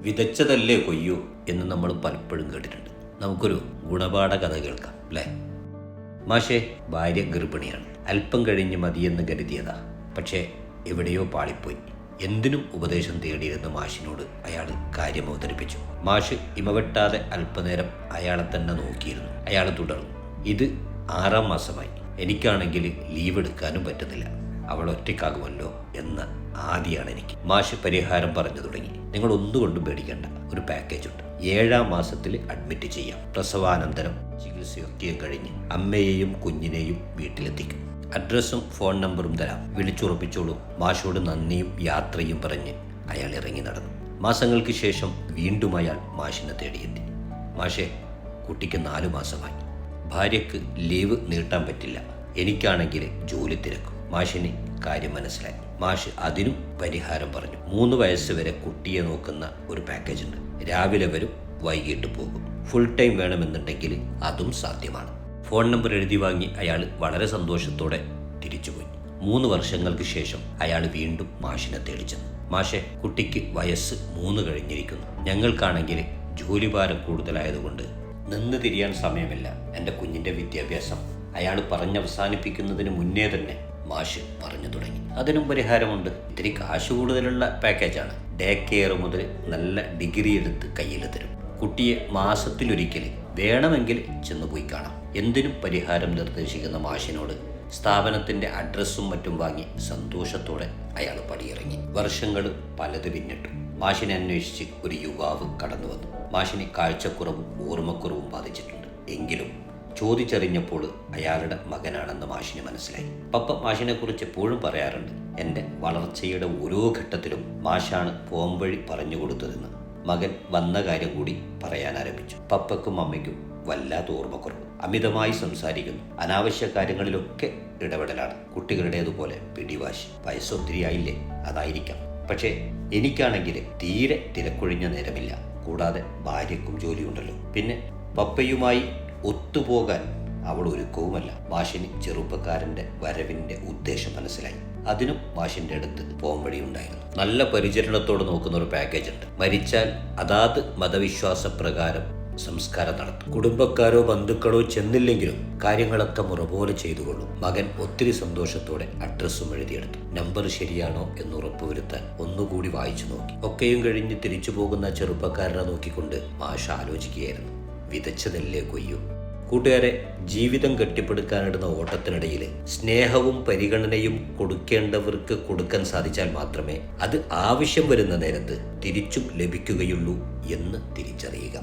വിതച്ചതല്ലേ കൊയ്യൂ എന്ന് നമ്മൾ പലപ്പോഴും കേട്ടിട്ടുണ്ട്. നമുക്കൊരു ഗുണപാഠ കഥ കേൾക്കാം അല്ലേ? മാഷേ, ഭാര്യ ഗർഭിണിയാണ്. അല്പം കഴിഞ്ഞ് മതിയെന്ന് കരുതിയതാ. പക്ഷേ എവിടെയോ പാളിപ്പോയി. എന്തിനും ഉപദേശം തേടിയിരുന്ന മാഷിനോട് അയാൾ കാര്യം അവതരിപ്പിച്ചു. മാഷ് ഇമവെട്ടാതെ അല്പനേരം അയാളെ തന്നെ നോക്കിയിരുന്നു. അയാൾ തുടർന്നു. ഇത് 6ാം മാസമായി. എനിക്കാണെങ്കിൽ ലീവ് എടുക്കാനും പറ്റുന്നില്ല. അവൾ ഒറ്റയ്ക്കാകുമല്ലോ എന്ന ആദിയാണ് എനിക്ക്. മാഷ് പരിഹാരം പറഞ്ഞു തുടങ്ങി. നിങ്ങൾ ഒന്നുകൊണ്ടും പേടിക്കേണ്ട, ഒരു പാക്കേജ് ഉണ്ട്. 7ാം മാസത്തിൽ അഡ്മിറ്റ് ചെയ്യാം. പ്രസവാനന്തരം ചികിത്സയൊക്കെയും കഴിഞ്ഞ് അമ്മയെയും കുഞ്ഞിനെയും വീട്ടിലെത്തിക്കും. അഡ്രസ്സും ഫോൺ നമ്പറും തരാം, വിളിച്ചുറപ്പിച്ചോളൂ. മാഷോട് നന്ദിയും യാത്രയും പറഞ്ഞ് അയാൾ ഇറങ്ങി നടന്നു. മാസങ്ങൾക്ക് ശേഷം വീണ്ടും അയാൾ മാഷിനെ തേടിയെത്തി. മാഷേ, കുട്ടിക്ക് 4 മാസമായി. ഭാര്യയ്ക്ക് ലീവ് നീട്ടാൻ പറ്റില്ല. എനിക്കാണെങ്കിൽ ജോലി തിരക്കും. മാഷിന് കാര്യം മനസ്സിലായി. മാഷ് അതിനും പരിഹാരം പറഞ്ഞു. 3 വയസ്സ് വരെ കുട്ടിയെ നോക്കുന്ന ഒരു പാക്കേജ് ഉണ്ട്. രാവിലെ വരും, വൈകിട്ട് പോകും. ഫുൾ ടൈം വേണമെന്നുണ്ടെങ്കിൽ അതും സാധ്യമാണ്. ഫോൺ നമ്പർ എഴുതി വാങ്ങി അയാൾ വളരെ സന്തോഷത്തോടെ തിരിച്ചുപോയി. 3 വർഷങ്ങൾക്ക് ശേഷം അയാൾ വീണ്ടും മാഷിനെ തേടിച്ചെന്നു. മാഷെ, കുട്ടിക്ക് വയസ്സ് 3 കഴിഞ്ഞിരിക്കുന്നു. ഞങ്ങൾക്കാണെങ്കിൽ ജോലിഭാരം കൂടുതലായതുകൊണ്ട് നിന്ന് തിരിയാൻ സമയമില്ല. എൻ്റെ കുഞ്ഞിൻ്റെ വിദ്യാഭ്യാസം. അയാൾ പറഞ്ഞവസാനിപ്പിക്കുന്നതിന് മുന്നേ തന്നെ മാഷ് പറഞ്ഞു തുടങ്ങി. അതിനും പരിഹാരമുണ്ട്. ഇത്തിരി കാശ് കൂടുതലുള്ള പാക്കേജാണ്. ഡേ കെയർ മുതൽ നല്ല ഡിഗ്രി എടുത്ത് കയ്യിൽ തരും. കുട്ടിയെ മാസത്തിലൊരിക്കൽ വേണമെങ്കിൽ ചെന്ന് പോയി കാണാം. എന്തിനും പരിഹാരം നിർദ്ദേശിക്കുന്ന മാഷിനോട് സ്ഥാപനത്തിൻ്റെ അഡ്രസ്സും മറ്റും വാങ്ങി സന്തോഷത്തോടെ അയാൾ പടിയിറങ്ങി. വർഷങ്ങൾ പലത് പിന്നിട്ടു. മാഷിനെ അന്വേഷിച്ച് ഒരു യുവാവ് കടന്നു വന്നു. മാഷിന് കാഴ്ചക്കുറവും ഓർമ്മക്കുറവും ബാധിച്ചിട്ടുണ്ട്. എങ്കിലും ചോദിച്ചറിഞ്ഞപ്പോൾ അയാളുടെ മകനാണെന്ന് മാഷിന് മനസ്സിലായി. പപ്പ മാഷിനെ കുറിച്ച് എപ്പോഴും പറയാറുണ്ട്, എൻ്റെ വളർച്ചയുടെ ഓരോ ഘട്ടത്തിലും മാഷാണ് പോംവഴി പറഞ്ഞു കൊടുത്തതെന്ന്. മകൻ വന്ന കാര്യം കൂടി പറയാൻ ആരംഭിച്ചു. പപ്പയ്ക്കും അമ്മയ്ക്കും വല്ലാത്ത ഓർമ്മക്കുറവ്. അമിതമായി സംസാരിക്കുന്നു. അനാവശ്യ കാര്യങ്ങളിലൊക്കെ ഇടപെടലാണ്. കുട്ടികളുടേതുപോലെ പിടിവാശി. വയസ്സൊത്തിരി ആയില്ലേ, അതായിരിക്കാം. പക്ഷേ എനിക്കാണെങ്കിൽ തീരെ തിരക്കൊഴിഞ്ഞ നേരമില്ല. കൂടാതെ ഭാര്യയ്ക്കും ജോലിയുണ്ടല്ലോ. പിന്നെ പപ്പയുമായി ഒത്തുപോകാൻ അവൾ ഒരുക്കവുമല്ല. മാഷിന് ചെറുപ്പക്കാരൻ്റെ വരവിൻ്റെ ഉദ്ദേശം മനസ്സിലായി. അതിനും മാഷിൻ്റെ അടുത്ത് പോംവഴി ഉണ്ടായിരുന്നു. നല്ല പരിചരണത്തോടെ നോക്കുന്ന ഒരു പാക്കേജ് ഉണ്ട്. മരിച്ചാൽ അതാത് മതവിശ്വാസപ്രകാരം സംസ്കാരം നടത്തും. കുടുംബക്കാരോ ബന്ധുക്കളോ ചെന്നില്ലെങ്കിലും കാര്യങ്ങളൊക്കെ മുറപോലെ ചെയ്തുകൊള്ളും. മകൻ ഒത്തിരി സന്തോഷത്തോടെ അഡ്രസ്സും എഴുതിയെടുത്തു. നമ്പർ ശരിയാണോ എന്ന് ഉറപ്പുവരുത്താൻ ഒന്നുകൂടി വായിച്ചു നോക്കി. ഒക്കെയും കഴിഞ്ഞ് തിരിച്ചു പോകുന്ന ചെറുപ്പക്കാരനെ നോക്കിക്കൊണ്ട് മാഷ് ആലോചിക്കുകയായിരുന്നു. വിതച്ചതല്ലേ കൊയ്യൂ. കൂട്ടുകാരെ, ജീവിതം കെട്ടിപ്പടുക്കാനിടുന്ന ഓട്ടത്തിനിടയിൽ സ്നേഹവും പരിഗണനയും കൊടുക്കേണ്ടവർക്ക് കൊടുക്കാൻ സാധിച്ചാൽ മാത്രമേ അത് ആവശ്യം വരുന്ന നേരത്ത് തിരിച്ചും ലഭിക്കുകയുള്ളൂ എന്ന് തിരിച്ചറിയുക.